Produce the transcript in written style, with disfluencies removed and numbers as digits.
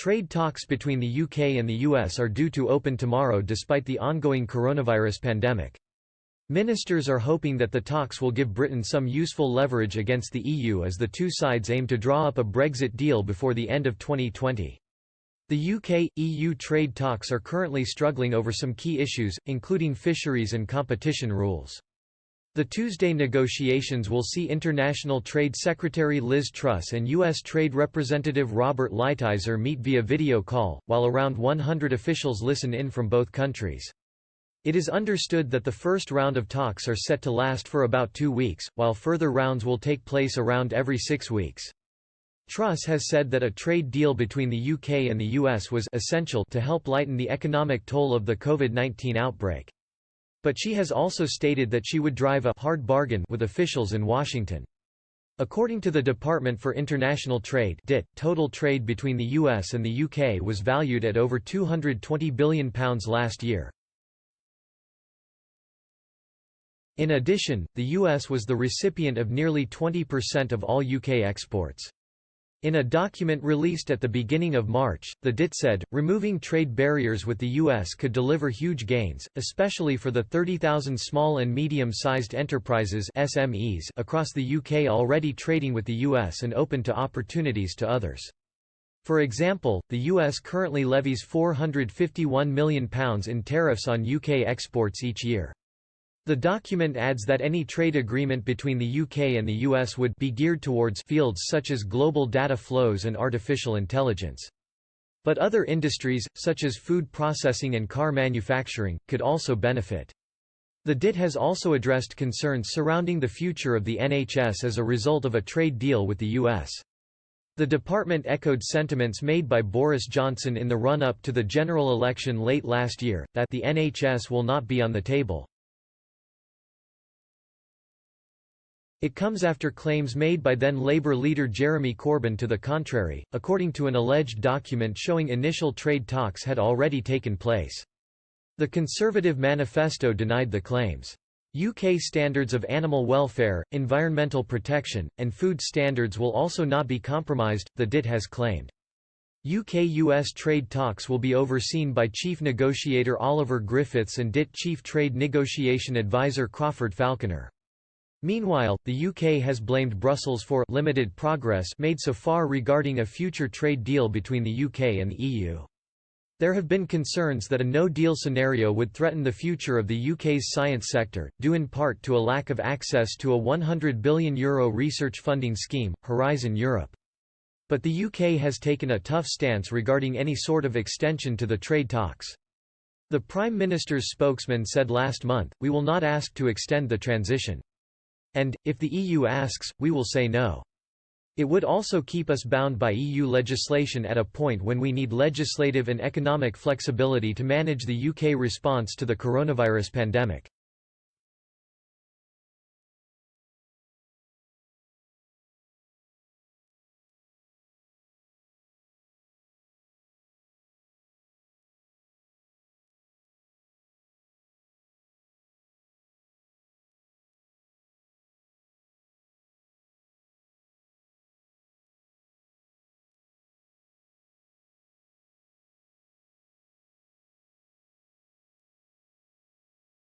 Trade talks between the UK and the US are due to open tomorrow despite the ongoing coronavirus pandemic. Ministers are hoping that the talks will give Britain some useful leverage against the EU as the two sides aim to draw up a Brexit deal before the end of 2020. The UK-EU trade talks are currently struggling over some key issues, including fisheries and competition rules. The Tuesday negotiations will see International Trade Secretary Liz Truss and U.S. Trade Representative Robert Lighthizer meet via video call, while around 100 officials listen in from both countries. It is understood that the first round of talks are set to last for about 2 weeks, while further rounds will take place around every 6 weeks. Truss has said that a trade deal between the UK and the US was essential to help lighten the economic toll of the COVID-19 outbreak. But she has also stated that she would drive a hard bargain with officials in Washington. According to the Department for International Trade (DIT), total trade between the US and the UK was valued at over £220 billion last year. In addition, the US was the recipient of nearly 20% of all UK exports. In a document released at the beginning of March, the DIT said, removing trade barriers with the US could deliver huge gains, especially for the 30,000 small and medium-sized enterprises (SMEs) across the UK already trading with the US and open to opportunities to others. For example, the US currently levies £451 million in tariffs on UK exports each year. The document adds that any trade agreement between the UK and the US would be geared towards fields such as global data flows and artificial intelligence. But other industries, such as food processing and car manufacturing, could also benefit. The DIT has also addressed concerns surrounding the future of the NHS as a result of a trade deal with the US. The department echoed sentiments made by Boris Johnson in the run-up to the general election late last year, that the NHS will not be on the table. It comes after claims made by then Labour leader Jeremy Corbyn to the contrary, according to an alleged document showing initial trade talks had already taken place. The Conservative manifesto denied the claims. UK standards of animal welfare, environmental protection, and food standards will also not be compromised, the DIT has claimed. UK-US trade talks will be overseen by Chief Negotiator Oliver Griffiths and DIT Chief Trade Negotiation Advisor Crawford Falconer. Meanwhile, the UK has blamed Brussels for limited progress made so far regarding a future trade deal between the UK and the EU. There have been concerns that a no-deal scenario would threaten the future of the UK's science sector, due in part to a lack of access to a €100 billion research funding scheme, Horizon Europe. But the UK has taken a tough stance regarding any sort of extension to the trade talks. The Prime Minister's spokesman said last month, "We will not ask to extend the transition. And, if the EU asks, we will say no. It would also keep us bound by EU legislation at a point when we need legislative and economic flexibility to manage the UK response to the coronavirus pandemic."